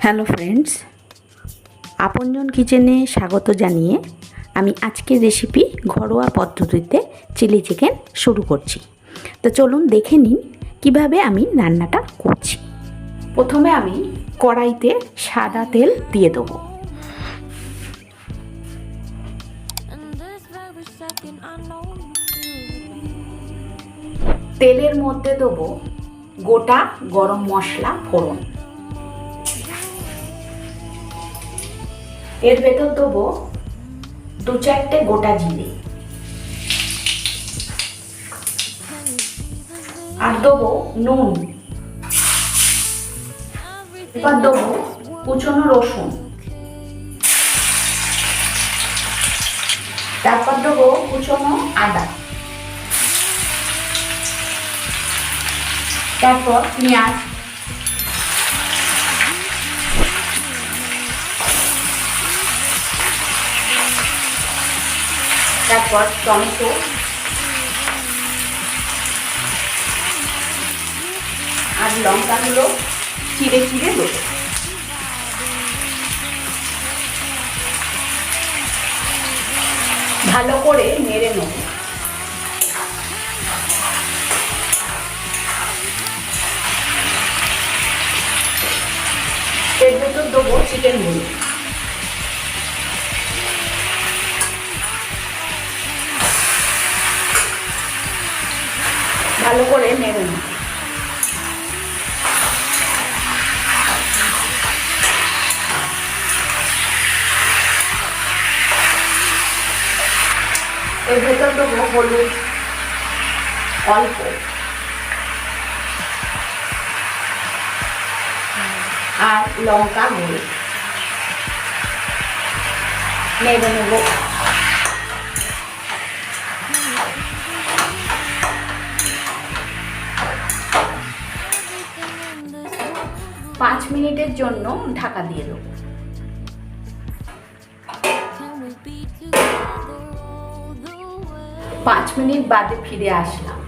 Hello friends, আপনজন কিচেনে স্বাগত জানিয়ে আমি আজকের রেসিপি ঘরোয়া পদ্ধতিতে চিলি চিকেন শুরু করছি। তো চলুন দেখে নিন কিভাবে আমি রান্নাটা করছি। প্রথমে আমি কড়াইতে সাদা তেল দিয়ে দেবো। তেলের মধ্যে দেবো গোটা গরম মশলা ফোড়ন। এর ভেতর দেবো 2-4টে গোটা জিরে, আর দেবো নুন। এবার দেবো কুচনো রসুন, তারপর দেবো কুচনো আদা, তারপর পেঁয়াজ, তারপর টমেটো, আর লঙ্কাগুলো চিড়ে চিড়ে দেবো। ভালো করে নেড়ে নেব। এর ভেতর দেবো চিকেনগুলো। ভালো করে নেড়ে নিই। এর ভেতর দেবো হলুদ অল্প, আর লঙ্কা গুঁড়ো। নেড়ে নেব। 5 মিনিটের জন্য ঢাকা দিয়ে দেবো। 5 মিনিট বাদে ফিরে আসলাম।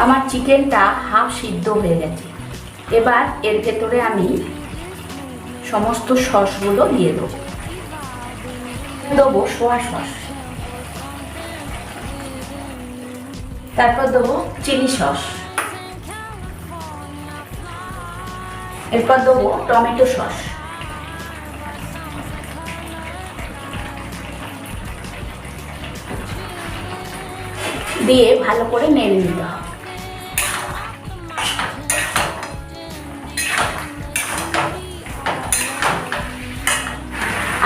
আমার চিকেনটা হাফ সিদ্ধ হয়ে গেছে। এবার এর ভেতরে আমি সমস্ত সসগুলো দিয়ে দেবো। দেবো সোয়া সস, তারপর দেবো চিলি সস, এরপর দেবো টমেটো সস, দিয়ে ভালো করে নেড়ে নিতে হবে।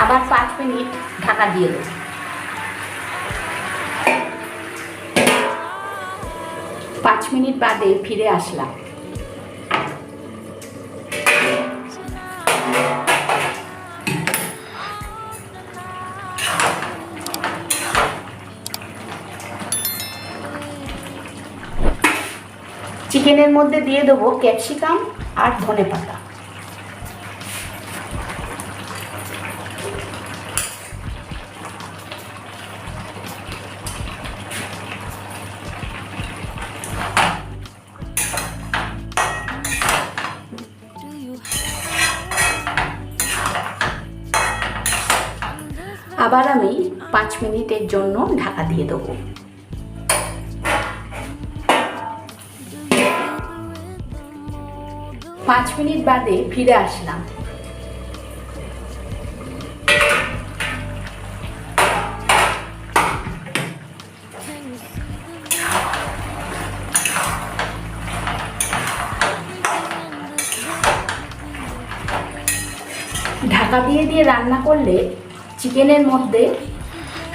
আবার 5 মিনিট ঢাকা দিয়ে দেবো। 5 মিনিট বাদে ফিরে আসলাম। চিকেনের মধ্যে দিয়ে দেবো ক্যাপসিকাম আর ধনেপাতা। আবার আমি 5 মিনিটের জন্য ঢাকা দিয়ে দেবো। 5 মিনিট বাদে ফিরে আসলাম। ঢাকা দিয়ে রান্না করলে চিকেনের মধ্যে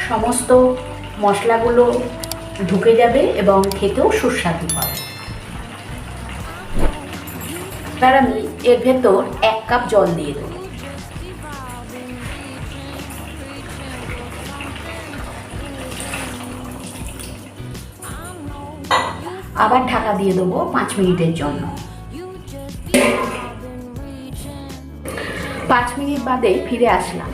সমস্ত মশলাগুলো ঢুকে যাবে এবং খেতেও সুস্বাদু হবে। এবার আমি এর ভেতর 1 কাপ জল দিয়ে দেবো। আবার ঢাকা দিয়ে দেবো 5 মিনিটের জন্য। 5 মিনিট বাদে ফিরে আসলাম।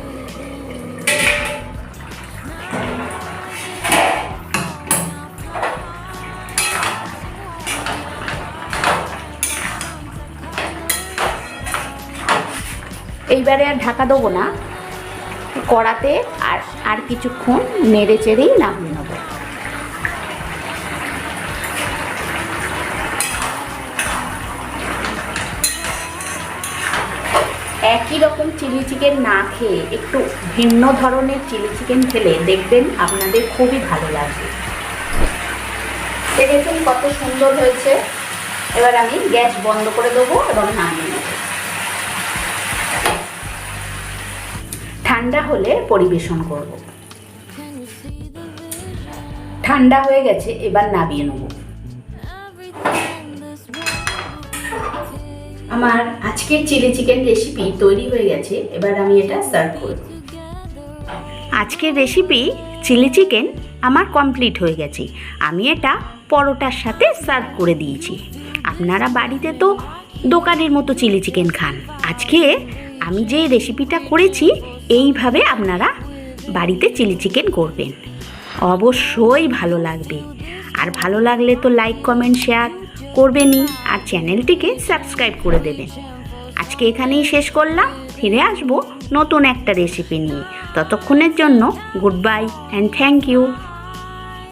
এইবারে আর ঢাকা দেবো না, কড়াতে আর কিছুক্ষণ নেড়ে চেড়েই নামিয়ে নেব। একই রকম চিলি চিকেন না খেয়ে একটু ভিন্ন ধরনের চিলি চিকেন খেলে দেখবেন আপনাদের খুবই ভালো লাগবে। দেখেছেন কত সুন্দর হয়েছে। এবার আমি গ্যাস বন্ধ করে দেবো এবং নামিয়ে নেব। ঠান্ডা হলে পরিবেশন করব। ঠান্ডা হয়ে গেছে, এবার নামিয়ে নেব। আমার আজকের চিলি চিকেন রেসিপি তৈরি হয়ে গেছে, এবার আমি এটা সার্ভ করব। আজকের রেসিপি চিলি চিকেন আমার কমপ্লিট হয়ে গেছে। আমি এটা পরোটার সাথে সার্ভ করে দিয়েছি। আপনারা বাড়িতে তো দোকানের মতো চিলি চিকেন খান, আজকে আমি যে রেসিপিটা করেছি এইভাবে আপনারা বাড়িতে চিলি চিকেন করবেন, অবশ্যই ভালো লাগবে। আর ভালো লাগলে তো লাইক কমেন্ট শেয়ার করবেনই, আর চ্যানেলটিকে সাবস্ক্রাইব করে দেবেন। আজকে এখানেই শেষ করলাম, ফিরে আসবো নতুন একটা রেসিপি নিয়ে। ততক্ষণের জন্য good bye and thank you.